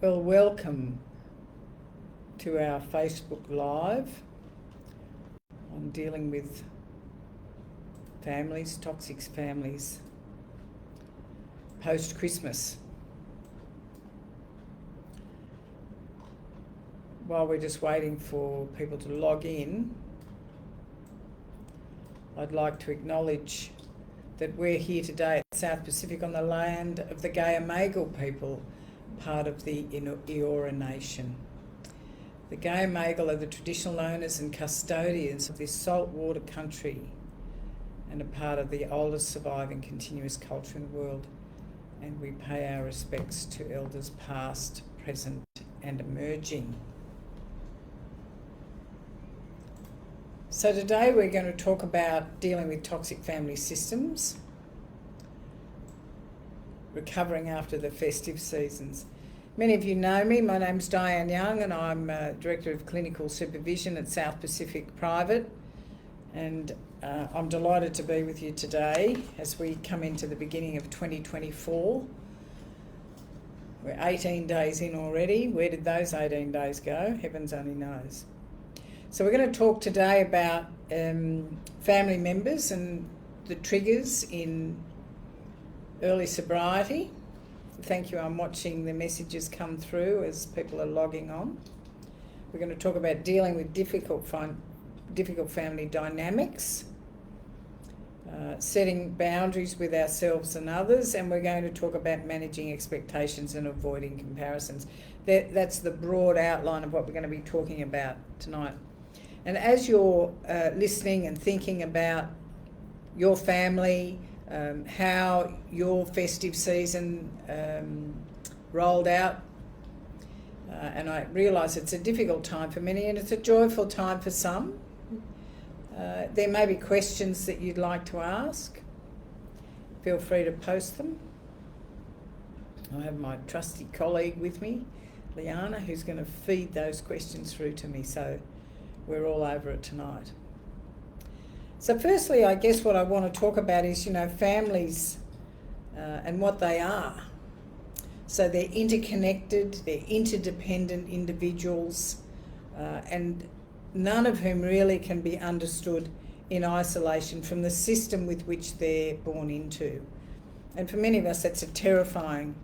Well, welcome to our Facebook Live on dealing with families, toxic families, post-Christmas. While we're just waiting for people to log in, I'd like to acknowledge that we're here today at South Pacific on the land of the Gayamagal people, part of the Eora Nation. The Gayamagal are the traditional owners and custodians of this saltwater country and a part of the oldest surviving continuous culture in the world. And we pay our respects to elders past, present and emerging. So today we're going to talk about dealing with toxic family systems, recovering after the festive seasons. Many of you know me. My name's Diane Young and I'm Director of Clinical Supervision at South Pacific Private, and I'm delighted to be with you today as we come into the beginning of 2024. We're 18 days in already. Where did those 18 days go? Heavens only knows. So we're going to talk today about family members and the triggers in early sobriety. Thank you, I'm watching the messages come through as people are logging on. We're going to talk about dealing with difficult family dynamics, setting boundaries with ourselves and others, and we're going to talk about managing expectations and avoiding comparisons. That's the broad outline of what we're going to be talking about tonight. And as you're listening and thinking about your family, how your festive season rolled out, and I realise it's a difficult time for many and it's a joyful time for some. There may be questions that you'd like to ask. Feel free to post them. I have my trusty colleague with me, Liana, who's going to feed those questions through to me, so we're all over it tonight. So firstly, I guess what I want to talk about is, families and what they are. So they're interconnected, they're interdependent individuals, and none of whom really can be understood in isolation from the system with which they're born into. And for many of us, that's a terrifying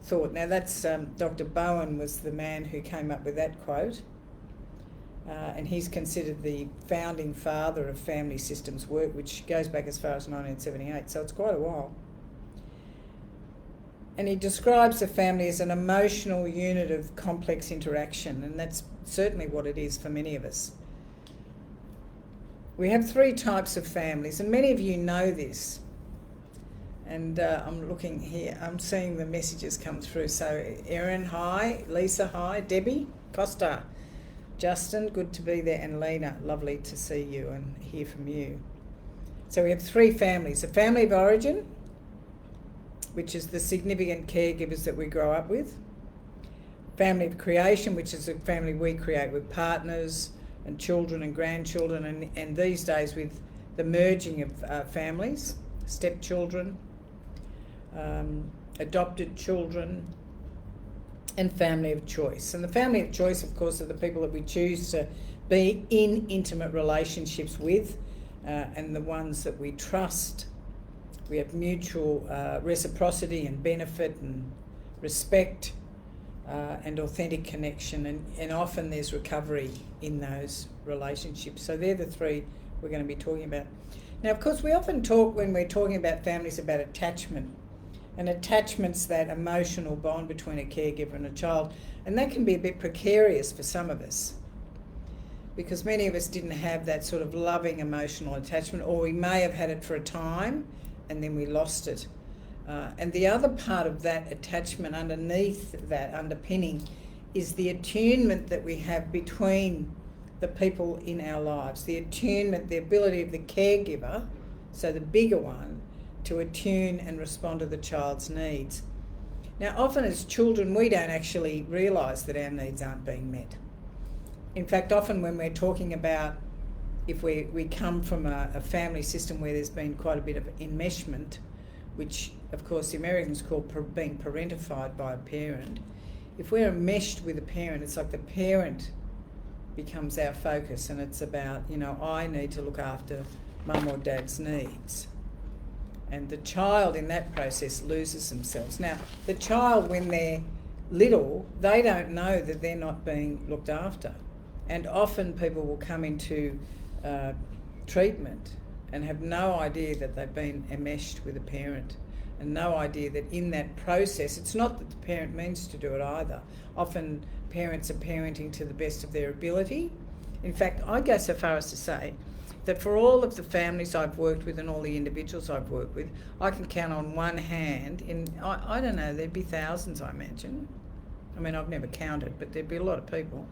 thought. Now that's Dr. Bowen was the man who came up with that quote. And he's considered the founding father of family systems work, which goes back as far as 1978, so it's quite a while. And he describes the family as an emotional unit of complex interaction, and that's certainly what it is for many of us. We have three types of families, and many of you know this. And I'm looking here, I'm seeing the messages come through. So Erin, hi. Lisa, hi. Debbie, Costa. Justin, good to be there, and Lena, lovely to see you and hear from you. So we have three families: a family of origin, which is the significant caregivers that we grow up with; family of creation, which is a family we create with partners and children and grandchildren, and these days with the merging of families, stepchildren, adopted children, and family of choice. And the family of choice, of course, are the people that we choose to be in intimate relationships with, and the ones that we trust. We have mutual reciprocity and benefit and respect and authentic connection, and often there's recovery in those relationships. So they're the three we're going to be talking about. Now, of course, we often talk, when we're talking about families, about attachment. And attachment's that emotional bond between a caregiver and a child. And that can be a bit precarious for some of us, because many of us didn't have that sort of loving emotional attachment, or we may have had it for a time and then we lost it. And the other part of that attachment, underneath that underpinning, is the attunement that we have between the people in our lives. The attunement, the ability of the caregiver, so the bigger one, to attune and respond to the child's needs. Now, often as children, we don't actually realise that our needs aren't being met. In fact, often when we're talking about, if we come from a family system where there's been quite a bit of enmeshment, which of course the Americans call being parentified by a parent, if we're enmeshed with a parent, it's like the parent becomes our focus, and it's about, I need to look after mum or dad's needs. And the child in that process loses themselves. Now, the child, when they're little, they don't know that they're not being looked after. And often people will come into treatment and have no idea that they've been enmeshed with a parent, and no idea that in that process, it's not that the parent means to do it either. Often parents are parenting to the best of their ability. In fact, I go so far as to say that for all of the families I've worked with and all the individuals I've worked with, I can count on one hand, I don't know, there'd be thousands, I imagine. I mean, I've never counted, but there'd be a lot of people.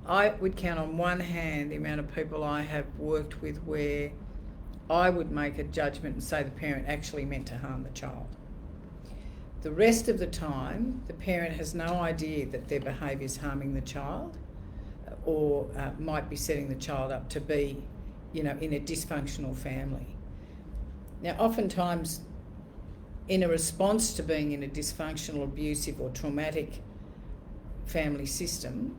I would count on one hand the amount of people I have worked with where I would make a judgment and say the parent actually meant to harm the child. The rest of the time, the parent has no idea that their behaviour is harming the child, or might be setting the child up to be, in a dysfunctional family. Now, oftentimes, in a response to being in a dysfunctional, abusive or traumatic family system,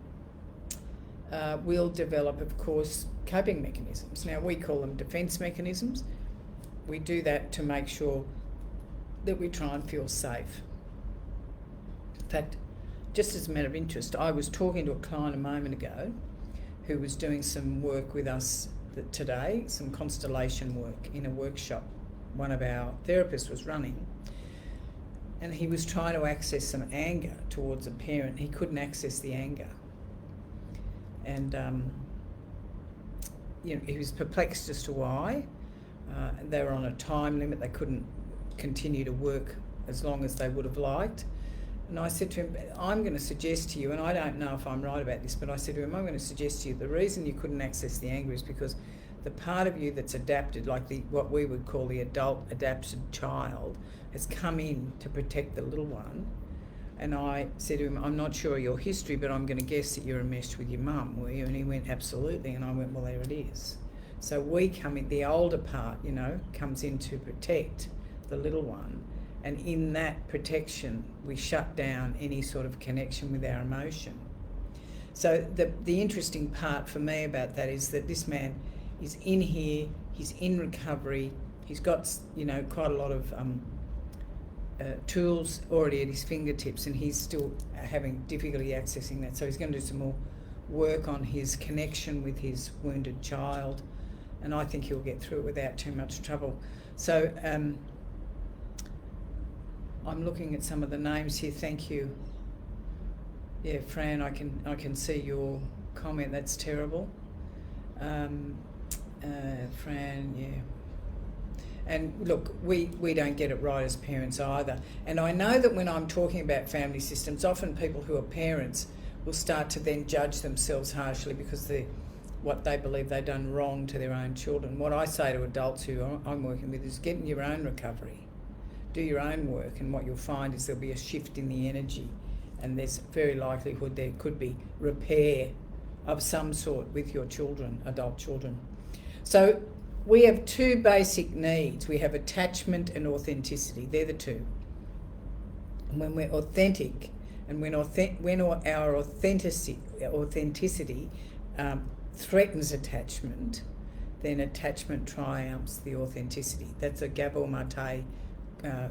we'll develop, of course, coping mechanisms. Now, we call them defence mechanisms. We do that to make sure that we try and feel safe. In fact, just as a matter of interest, I was talking to a client a moment ago who was doing some work with us today, some constellation work in a workshop one of our therapists was running. And he was trying to access some anger towards a parent. He couldn't access the anger. And he was perplexed as to why. They were on a time limit. They couldn't continue to work as long as they would have liked. And I said to him, I'm going to suggest to you, and I don't know if I'm right about this, but I said to him, I'm going to suggest to you the reason you couldn't access the anger is because the part of you that's adapted, like what we would call the adult adapted child, has come in to protect the little one. And I said to him, I'm not sure of your history, but I'm going to guess that you're enmeshed with your mum, were you? And he went, absolutely. And I went, well, there it is. So we come in, the older part, comes in to protect the little one. And in that protection, we shut down any sort of connection with our emotion. So the interesting part for me about that is that this man is in here, he's in recovery, he's got, quite a lot of tools already at his fingertips, and he's still having difficulty accessing that. So he's going to do some more work on his connection with his wounded child, and I think he'll get through it without too much trouble. So I'm looking at some of the names here. Thank you. Yeah, Fran, I can see your comment. That's terrible. Fran, yeah. And look, we don't get it right as parents either. And I know that when I'm talking about family systems, often people who are parents will start to then judge themselves harshly because what they believe they've done wrong to their own children. What I say to adults who I'm working with is get in your own recovery. Do your own work, and what you'll find is there'll be a shift in the energy, and there's very likelihood there could be repair of some sort with your children, adult children. So we have two basic needs. We have attachment and authenticity. They're the two. And when we're authentic, and when our authenticity threatens attachment, then attachment triumphs the authenticity. That's a Gabor Mate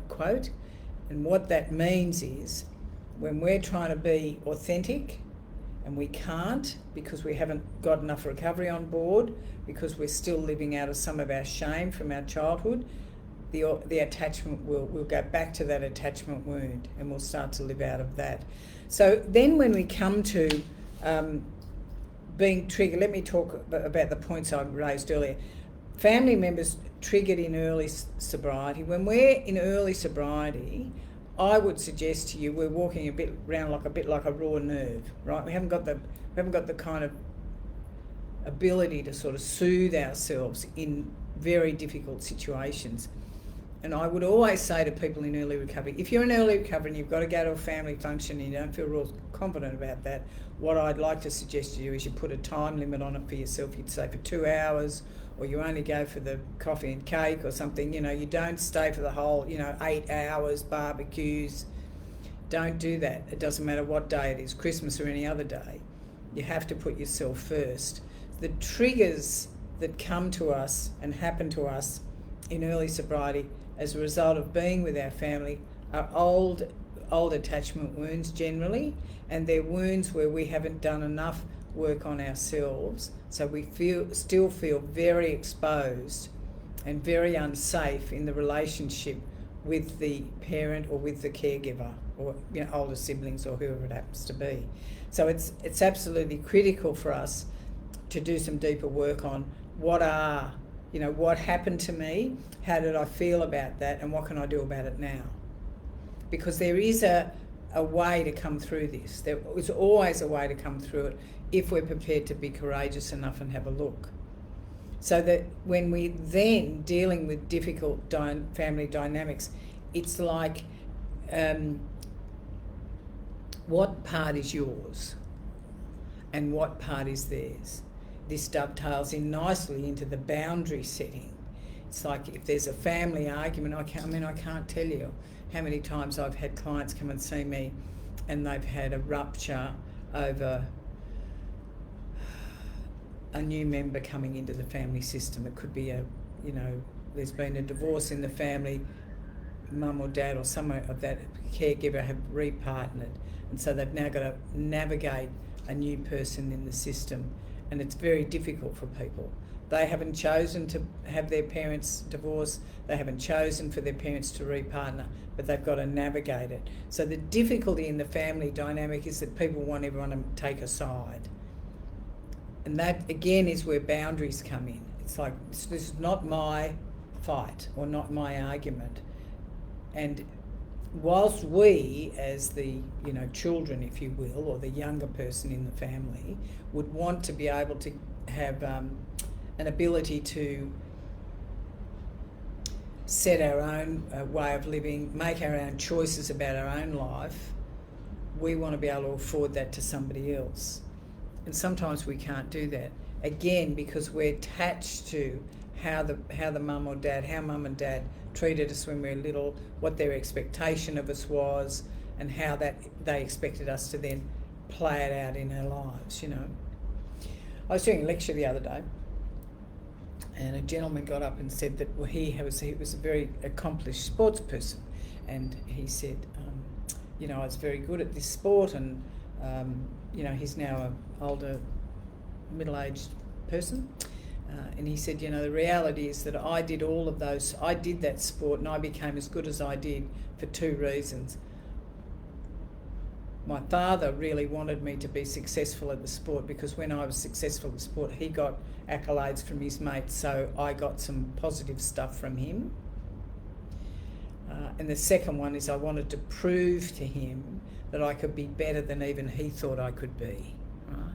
quote. And what that means is when we're trying to be authentic and we can't because we haven't got enough recovery on board, because we're still living out of some of our shame from our childhood, the attachment will go back to that attachment wound, and we'll start to live out of that. So then when we come to being triggered, let me talk about the points I raised earlier. Family members triggered in early sobriety. When we're in early sobriety, I would suggest to you we're walking a bit like a raw nerve, right? We haven't got the kind of ability to sort of soothe ourselves in very difficult situations. And I would always say to people in early recovery, if you're in early recovery and you've got to go to a family function and you don't feel real confident about that, what I'd like to suggest to you is you put a time limit on it for yourself. You'd say for 2 hours, or you only go for the coffee and cake or something. You don't stay for the whole, 8 hours, barbecues. Don't do that. It doesn't matter what day it is, Christmas or any other day. You have to put yourself first. The triggers that come to us and happen to us in early sobriety as a result of being with our family are old attachment wounds generally, and they're wounds where we haven't done enough work on ourselves, so we still feel very exposed and very unsafe in the relationship with the parent or with the caregiver, or older siblings or whoever it happens to be. So it's absolutely critical for us to do some deeper work on what happened to me, how did I feel about that, and what can I do about it now? Because there is a way to come through this. There is always a way to come through it if we're prepared to be courageous enough and have a look. So that when we then dealing with difficult family dynamics, it's like, what part is yours and what part is theirs? This dovetails in nicely into the boundary setting. It's like if there's a family argument, I can't tell you how many times I've had clients come and see me and they've had a rupture over a new member coming into the family system. It could be there's been a divorce in the family, mum or dad or someone of that caregiver have repartnered, and so they've now got to navigate a new person in the system, and it's very difficult for people. They haven't chosen to have their parents divorce, they haven't chosen for their parents to repartner, but they've got to navigate it. So the difficulty in the family dynamic is that people want everyone to take a side. And that, again, is where boundaries come in. It's like, this is not my fight or not my argument. And whilst we, as the children, if you will, or the younger person in the family, would want to be able to have an ability to set our own way of living, make our own choices about our own life, we want to be able to afford that to somebody else. And sometimes we can't do that, again, because we're attached to how mum and dad treated us when we were little, what their expectation of us was, and how that they expected us to then play it out in our lives. I was doing a lecture the other day, and a gentleman got up and said that he was a very accomplished sports person, and he said, I was very good at this sport, and he's now an older, middle-aged person, and he said, the reality is that I did that sport, and I became as good as I did for two reasons. My father really wanted me to be successful at the sport, because when I was successful at the sport, he got accolades from his mates, so I got some positive stuff from him. And the second one is I wanted to prove to him that I could be better than even he thought I could be. Right?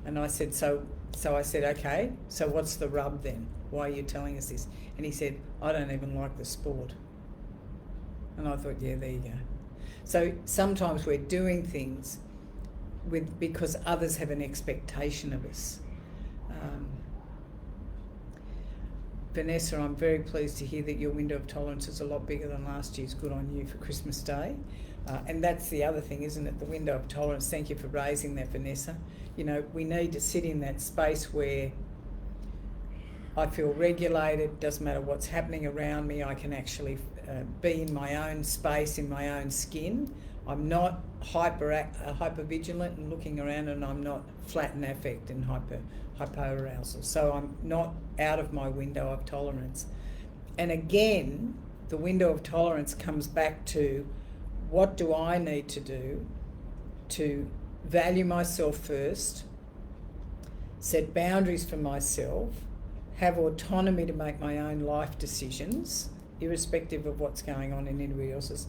And I said, so I said, okay, so what's the rub then? Why are you telling us this? And he said, I don't even like the sport. And I thought, yeah, there you go. So sometimes we're doing things because others have an expectation of us. Vanessa, I'm very pleased to hear that your window of tolerance is a lot bigger than last year's. Good on you for Christmas Day. And that's the other thing, isn't it? The window of tolerance. Thank you for raising that, Vanessa. We need to sit in that space where I feel regulated, doesn't matter what's happening around me, I can actually be in my own space, in my own skin. I'm not hyper vigilant and looking around, and I'm not flat in affect and hyperarousal. So I'm not out of my window of tolerance. And again, the window of tolerance comes back to, what do I need to do to value myself first, set boundaries for myself, have autonomy to make my own life decisions, irrespective of what's going on in anybody else's,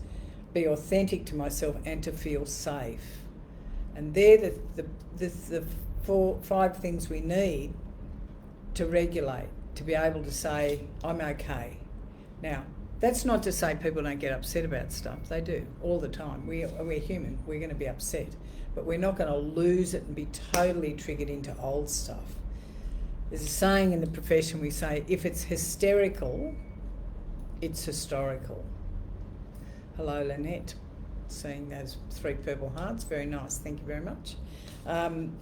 be authentic to myself, and to feel safe. And they're the 5 things we need to regulate, to be able to say, I'm okay. Now, that's not to say people don't get upset about stuff. They do, all the time. We're human. We're going to be upset. But we're not going to lose it and be totally triggered into old stuff. There's a saying in the profession, we say, if it's hysterical, it's historical. Hello, Lynette. seeing those 3 purple hearts. Very nice. Thank you very much.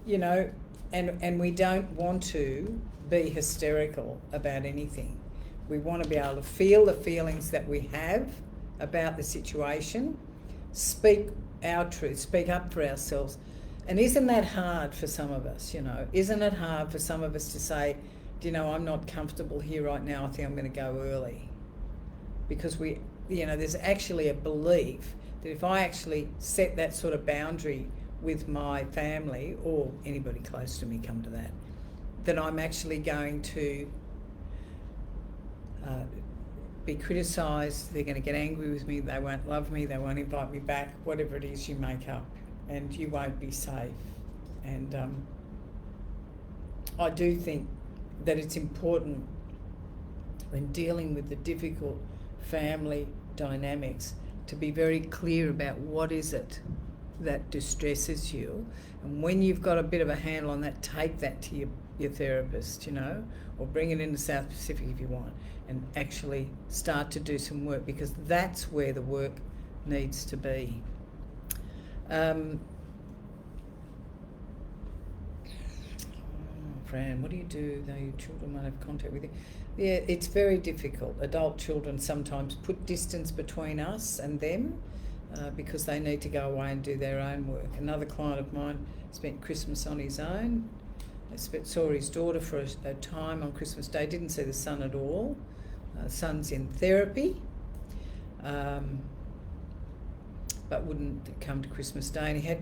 You know, and we don't want to be hysterical about anything. We want to be able to feel the feelings that we have about the situation, speak our truth, speak up for ourselves. And isn't that hard for some of us, you know? Isn't it hard for some of us to say, do you know, I'm not comfortable here right now, I think I'm going to go early? Because we, you know, there's actually a belief that if I actually set that sort of boundary with my family or anybody close to me, come to that, that I'm actually going to be criticised, they're going to get angry with me, they won't love me, they won't invite me back, whatever it is you make up, and you won't be safe. And I do think that it's important when dealing with the difficult family dynamics to be very clear about what is it that distresses you, and when you've got a bit of a handle on that, take that to your therapist, you know, or bring it into South Pacific if you want, and actually start to do some work, because that's where the work needs to be. Fran, what do you do though your children might have contact with you? Yeah, it's very difficult. Adult children sometimes put distance between us and them because they need to go away and do their own work. Another client of mine spent Christmas on his own. Saw his daughter for a time on Christmas Day, didn't see the son at all. Son's in therapy, but wouldn't come to Christmas Day, and he had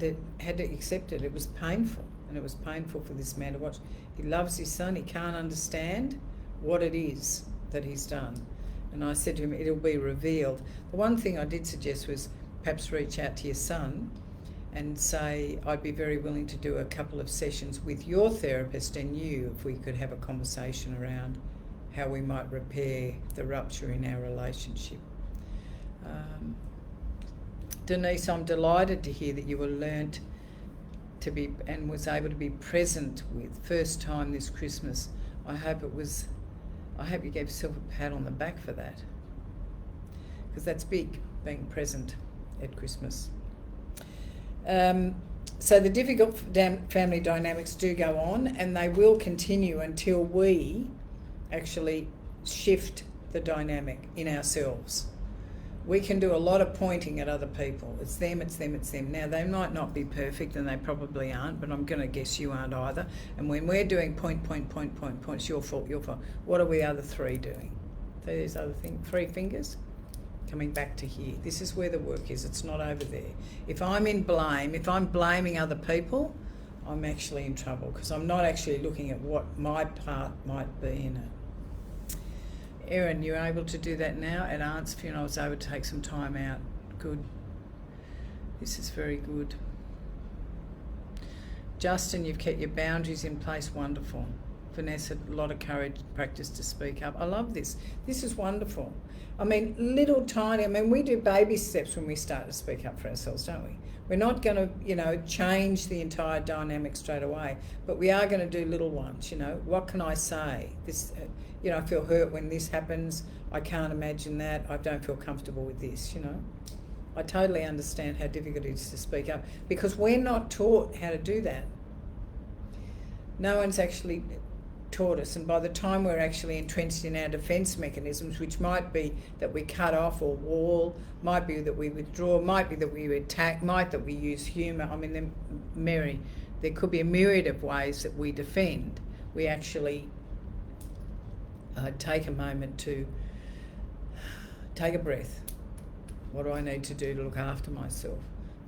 to accept it. It was painful, and it was painful for this man to watch. He loves his son, he can't understand what it is that he's done. And I said to him, it'll be revealed. The one thing I did suggest was perhaps reach out to your son and say, I'd be very willing to do a couple of sessions with your therapist and you if we could have a conversation around how we might repair the rupture in our relationship. Denise, I'm delighted to hear that you were learnt to be and was able to be present with first time this Christmas. I hope you gave yourself a pat on the back for that, because that's big, being present at Christmas. So the difficult family dynamics do go on, and they will continue until we actually shift the dynamic in ourselves. We can do a lot of pointing at other people. It's them, it's them, it's them. Now, they might not be perfect, and they probably aren't, but I'm going to guess you aren't either. And when we're doing points, your fault. What are we other 3 doing? These other things, 3 fingers? Coming back to here. This is where the work is. It's not over there. If I'm in blame, if I'm blaming other people, I'm actually in trouble, because I'm not actually looking at what my part might be in it. Erin, you're able to do that now? At Aunt's funeral, I was able to take some time out. Good. This is very good. Justin, you've kept your boundaries in place. Wonderful. Vanessa, a lot of courage, practice to speak up. I love this. This is wonderful. I mean, little tiny, we do baby steps when we start to speak up for ourselves, don't we? We're not going to, change the entire dynamic straight away, but we are going to do little ones, What can I say? This, I feel hurt when this happens. I can't imagine that. I don't feel comfortable with this, I totally understand how difficult it is to speak up, because we're not taught how to do that. No one's actually taught us, and by the time we're actually entrenched in our defence mechanisms, which might be that we cut off or wall, might be that we withdraw, might be that we attack, might that we use humour. There could be a myriad of ways that we defend. We actually take a moment to take a breath. What do I need to do to look after myself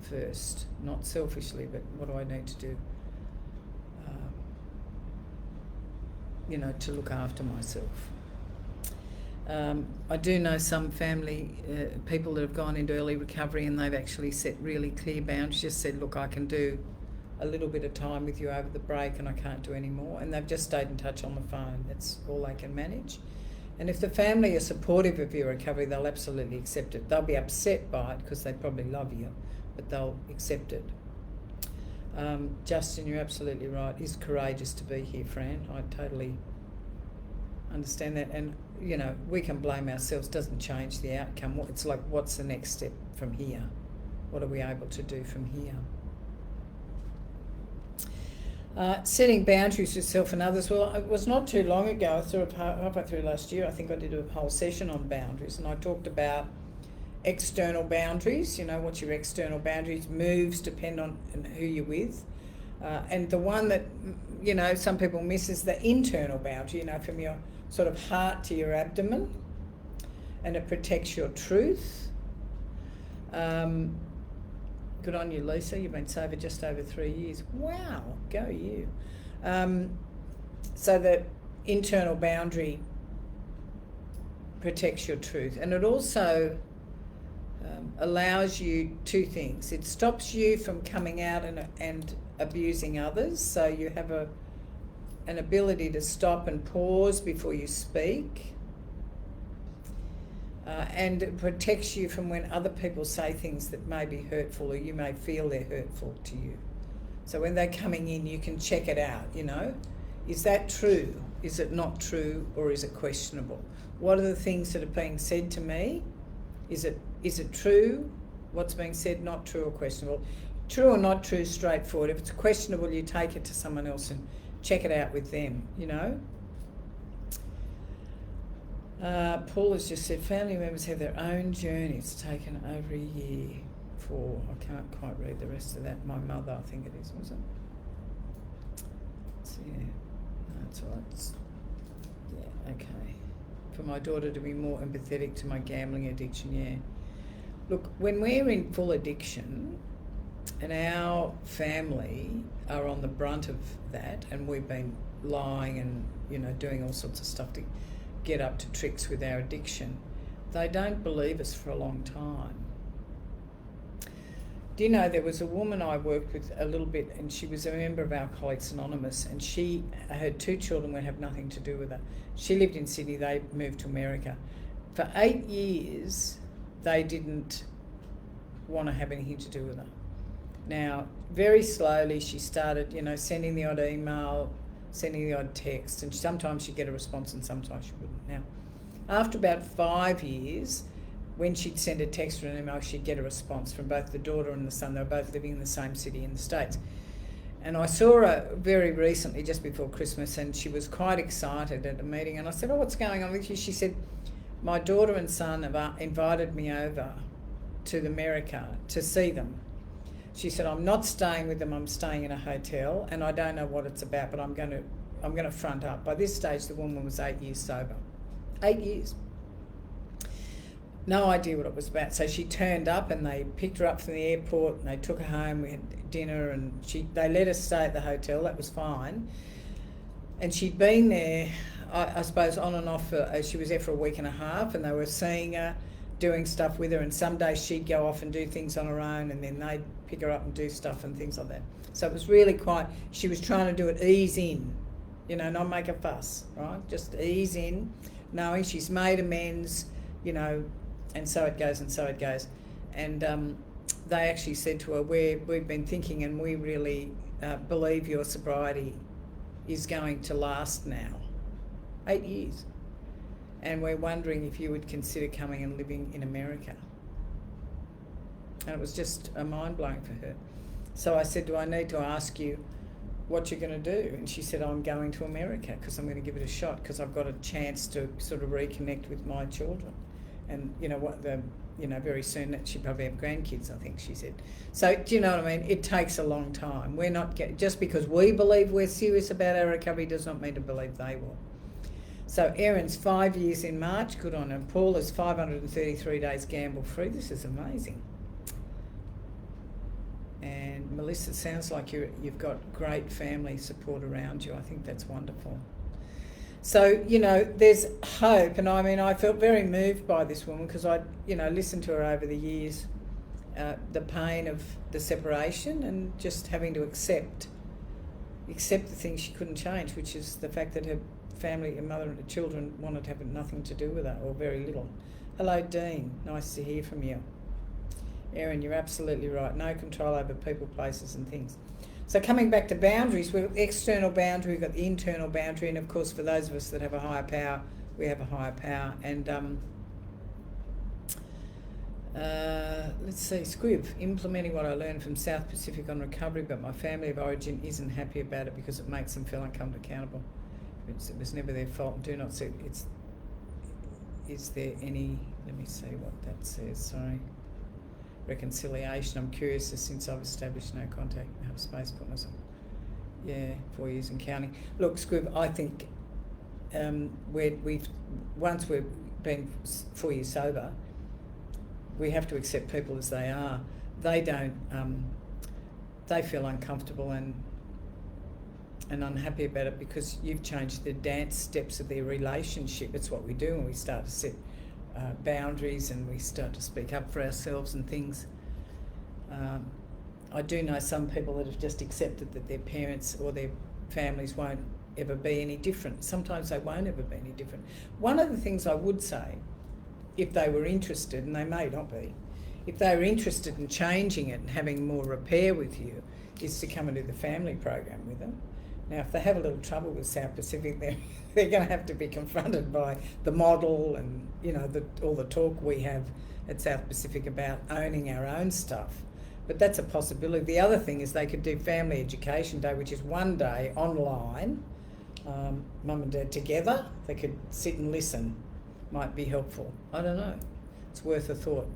first? Not selfishly, but what do I need to do to look after myself. I do know some family people that have gone into early recovery, and they've actually set really clear boundaries, just said, look, I can do a little bit of time with you over the break and I can't do any more, and they've just stayed in touch on the phone. That's all they can manage. And if the family are supportive of your recovery, they'll absolutely accept it. They'll be upset by it because they probably love you, but they'll accept it. Justin, you're absolutely right. It's courageous to be here, Fran. I totally understand that. And, we can blame ourselves. Doesn't change the outcome. It's like, what's the next step from here? what are we able to do from here? Setting boundaries with self and others. Well, it was not too long ago, sort of halfway through last year, I think I did a whole session on boundaries, and I talked about external boundaries. You know, what's your external boundaries? Moves depend on who you're with. And the one that, you know, some people miss is the internal boundary, you know, from your sort of heart to your abdomen, and it protects your truth. Good on you, Lisa. You've been sober just over 3 years. Wow, go you. So the internal boundary protects your truth, and it also allows you two things. It stops you from coming out and abusing others, so you have an ability to stop and pause before you speak. And it protects you from when other people say things that may be hurtful, or you may feel they're hurtful to you. So when they're coming in, you can check it out, you know. Is that true? Is it not true? Or is it questionable? What are the things that are being said to me? Is it true? What's being said, not true or questionable? True or not true, straightforward. If it's questionable, you take it to someone else and check it out with them, you know. Paul has just said, family members have their own journeys taken over a year for, I can't quite read the rest of that, my mother, I think it is, was it? So, yeah, that's all right. Yeah, okay. For my daughter to be more empathetic to my gambling addiction, yeah. Look, when we're in full addiction and our family are on the brunt of that, and we've been lying and, you know, doing all sorts of stuff to get up to tricks with our addiction, they don't believe us for a long time. Do you know, there was a woman I worked with a little bit, and she was a member of Alcoholics Anonymous, and her 2 children would have nothing to do with her. She lived in Sydney, they moved to America. For 8 years, they didn't want to have anything to do with her. Now, very slowly she started, you know, sending the odd email, sending the odd text, and sometimes she'd get a response and sometimes she wouldn't. Now, after about 5 years, when she'd send a text or an email, she'd get a response from both the daughter and the son. They were both living in the same city in the States. And I saw her very recently, just before Christmas, and she was quite excited at a meeting. And I said, oh, what's going on with you? She said, my daughter and son have invited me over to America to see them. She said, I'm not staying with them, I'm staying in a hotel, and I don't know what it's about, but I'm going to front up. By this stage, the woman was 8 years sober. 8 years. No idea what it was about. So she turned up, and they picked her up from the airport, and they took her home. We had dinner, and they let her stay at the hotel. That was fine. And she'd been there, I suppose, on and off. She was there for a week and a half, and they were seeing her, doing stuff with her, and some days she'd go off and do things on her own, and then they'd pick her up and do stuff and things like that. So it was really quite, she was trying to do it ease in, you know, not make a fuss, right? Just ease in, knowing she's made amends, you know, and so it goes and so it goes. And they actually said to her, we've been thinking, and we really believe your sobriety is going to last now. 8 years. And we're wondering if you would consider coming and living in America. And it was just a mind-blowing for her. So I said, do I need to ask you what you're going to do? And she said, I'm going to America because I'm going to give it a shot, because I've got a chance to sort of reconnect with my children. And, you know, very soon that she'll probably have grandkids, I think she said. So, do you know what I mean? It takes a long time. We're not just because we believe we're serious about our recovery does not mean to believe they will. So Erin's 5 years in March, good on her. Paul is 533 days gamble free. This is amazing. And Melissa, sounds like you've got great family support around you. I think that's wonderful. So, you know, there's hope. And I mean, I felt very moved by this woman because I, you know, listened to her over the years, the pain of the separation and just having to accept the things she couldn't change, which is the fact that her family, her mother and her children wanted to have nothing to do with her, or very little. Hello, Dean. Nice to hear from you. Erin, you're absolutely right. No control over people, places and things. So coming back to boundaries, we've got the external boundary, we've got the internal boundary, and of course for those of us that have a higher power, we have a higher power. And Let's see, Squiv, implementing what I learned from South Pacific on recovery, but my family of origin isn't happy about it because it makes them feel accountable. It was never their fault. Do not see it's. Is there any? Let me see what that says. Sorry. Reconciliation. I'm curious, since I've established no contact, have space, put myself. Yeah, 4 years and counting. Look, Squiv, I think once we've been 4 years sober, we have to accept people as they are. They don't. They feel uncomfortable and unhappy about it because you've changed the dance steps of their relationship. It's what we do when we start to set boundaries and we start to speak up for ourselves and things. I do know some people that have just accepted that their parents or their families won't ever be any different. Sometimes they won't ever be any different. One of the things I would say, if they were interested, and they may not be, if they were interested in changing it and having more repair with you, is to come and do the family program with them. Now, if they have a little trouble with South Pacific, they're going to have to be confronted by the model and, you know, all the talk we have at South Pacific about owning our own stuff. But that's a possibility. The other thing is they could do Family Education Day, which is one day online, mum and dad together. They could sit and listen. Might be helpful. I don't know. It's worth a thought.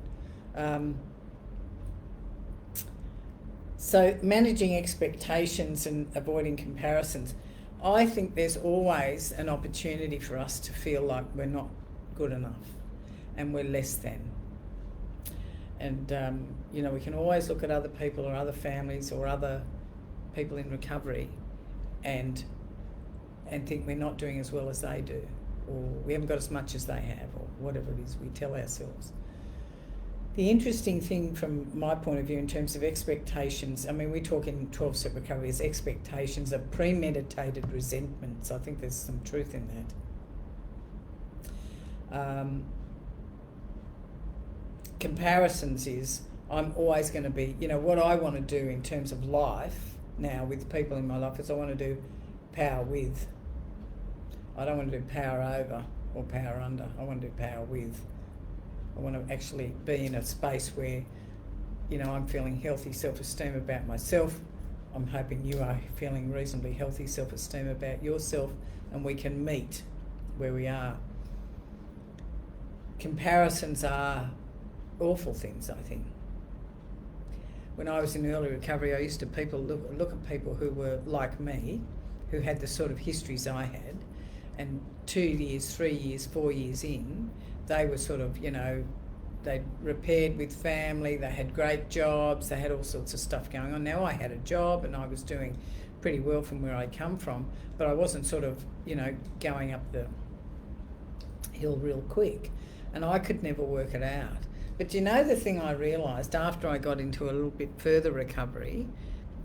So managing expectations and avoiding comparisons. I think there's always an opportunity for us to feel like we're not good enough and we're less than. And, you know, we can always look at other people or other families or other people in recovery and think we're not doing as well as they do, or we haven't got as much as they have, or whatever it is we tell ourselves. The interesting thing from my point of view in terms of expectations, I mean, we talk in 12-step recovery as expectations of premeditated resentments. I think there's some truth in that. Comparisons is, I'm always going to be, you know, what I want to do in terms of life now with people in my life is I want to do power with. I don't want to do power over or power under. I want to do power with. I want to actually be in a space where, you know, I'm feeling healthy self-esteem about myself. I'm hoping you are feeling reasonably healthy self-esteem about yourself, and we can meet where we are. Comparisons are awful things, I think. When I was in early recovery, I used to look at people who were like me, who had the sort of histories I had, and 2 years, 3 years, 4 years in, they were sort of, you know, they'd repaired with family, they had great jobs, they had all sorts of stuff going on. Now I had a job and I was doing pretty well from where I come from, but I wasn't sort of, you know, going up the hill real quick, and I could never work it out. But you know, the thing I realised after I got into a little bit further recovery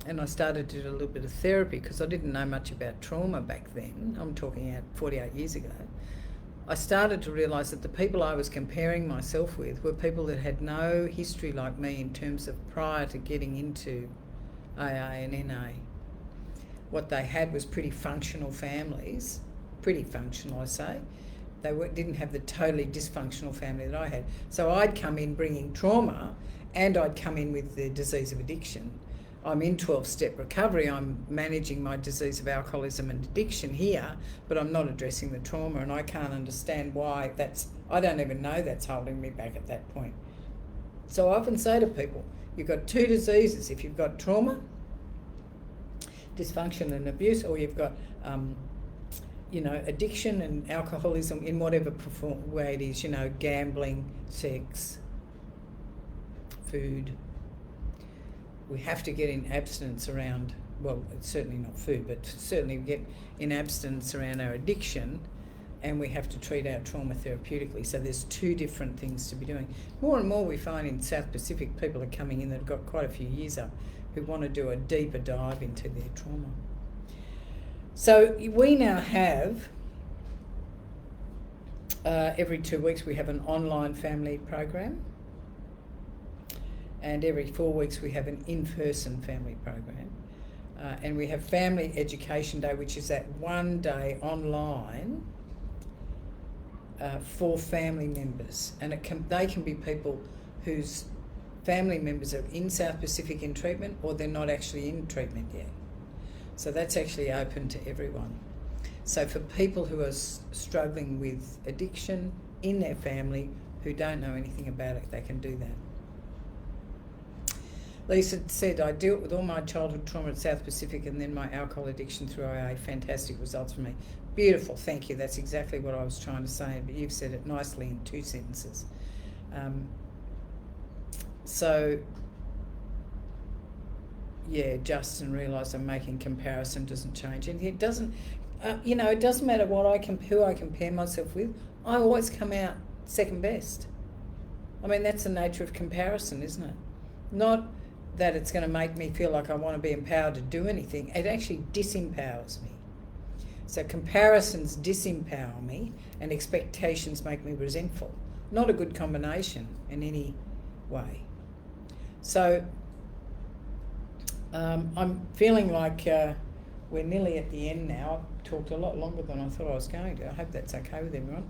and I started to do a little bit of therapy, because I didn't know much about trauma back then, I'm talking out 48 years ago, I started to realise that the people I was comparing myself with were people that had no history like me in terms of prior to getting into AA and NA. What they had was pretty functional families, pretty functional I say. They didn't have the totally dysfunctional family that I had. So I'd come in bringing trauma, and I'd come in with the disease of addiction. I'm in 12-step recovery, I'm managing my disease of alcoholism and addiction here, but I'm not addressing the trauma, and I can't understand why I don't even know that's holding me back at that point. So I often say to people, you've got two diseases. If you've got trauma, dysfunction and abuse, or you've got addiction and alcoholism in whatever way it is, gambling, sex, food. We have to get in abstinence around, well, it's certainly not food, but certainly get in abstinence around our addiction, and we have to treat our trauma therapeutically. So there's two different things to be doing. More and more we find in South Pacific, people are coming in that have got quite a few years up who want to do a deeper dive into their trauma. So we now have, every 2 weeks we have an online family program, and every 4 weeks we have an in-person family program. And we have Family Education Day, which is that 1 day online for family members. And they can be people whose family members are in South Pacific in treatment, or they're not actually in treatment yet. So that's actually open to everyone. So for people who are struggling with addiction in their family, who don't know anything about it, they can do that. Lisa said, I dealt with all my childhood trauma at South Pacific and then my alcohol addiction through AA. Fantastic results for me. Beautiful, thank you. That's exactly what I was trying to say, but you've said it nicely in 2 sentences. So, yeah, Justin realised I'm making comparison doesn't change. And it doesn't, it doesn't matter who I compare myself with. I always come out second best. I mean, that's the nature of comparison, isn't it? Not that it's going to make me feel like I want to be empowered to do anything. It actually disempowers me. So comparisons disempower me and expectations make me resentful. Not a good combination in any way. So I'm feeling like we're nearly at the end now. I've talked a lot longer than I thought I was going to. I hope that's okay with everyone.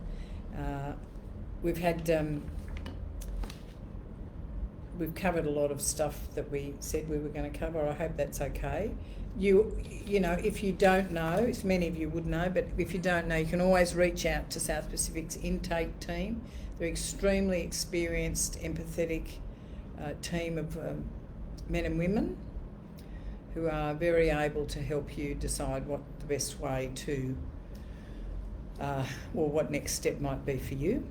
We've covered a lot of stuff that we said we were going to cover. I hope that's okay. You know, if you don't know, as many of you would know, but if you don't know, you can always reach out to South Pacific's intake team. They're extremely experienced, empathetic team of men and women who are very able to help you decide what the best way to, or what next step might be for you.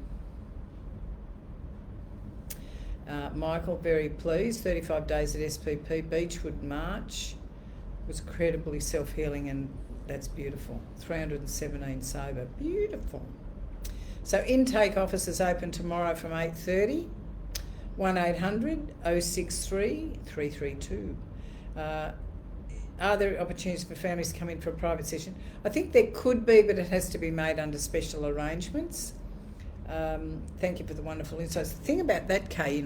Michael, very pleased. 35 days at SPP, Beechwood March. Was incredibly self-healing, and that's beautiful. 317 sober, beautiful. So intake offices open tomorrow from 8:30, 1800 063 332. Are there opportunities for families to come in for a private session? I think there could be, but it has to be made under special arrangements. Thank you for the wonderful insights. The thing about that, Kay,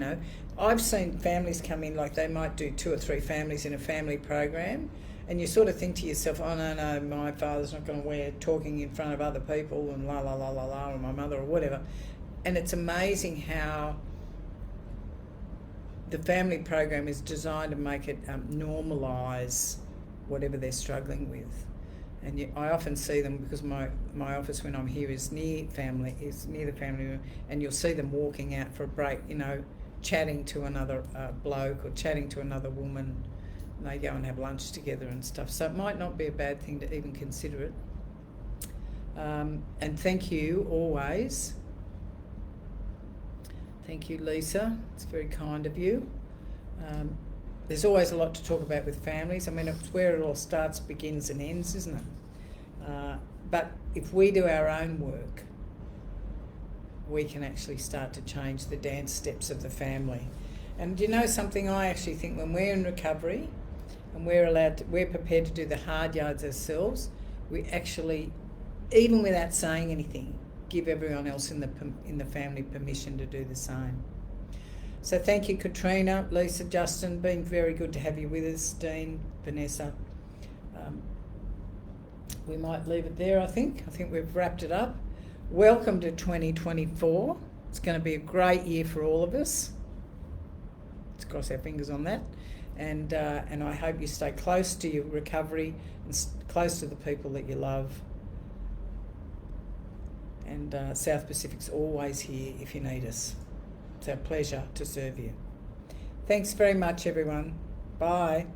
I've seen families come in, like they might do 2 or 3 families in a family program, and you sort of think to yourself, oh no, my father's not going to wear talking in front of other people and la la la la la, or my mother or whatever. And it's amazing how the family program is designed to make it normalise whatever they're struggling with. And I often see them, because my office when I'm here is near the family room, and you'll see them walking out for a break, chatting to another bloke or chatting to another woman. And they go and have lunch together and stuff. So it might not be a bad thing to even consider it. And thank you always. Thank you, Lisa. It's very kind of you. There's always a lot to talk about with families. I mean, it's where it all starts, begins and ends, isn't it? But if we do our own work, we can actually start to change the dance steps of the family. And you know something, I actually think when we're in recovery and we're prepared to do the hard yards ourselves, we actually, even without saying anything, give everyone else in the family permission to do the same. So thank you, Katrina, Lisa, Justin. Been very good to have you with us. Dean, Vanessa. We might leave it there, I think. I think we've wrapped it up. Welcome to 2024. It's going to be a great year for all of us. Let's cross our fingers on that. And I hope you stay close to your recovery and close to the people that you love. And South Pacific's always here if you need us. It's our pleasure to serve you. Thanks very much, everyone. Bye.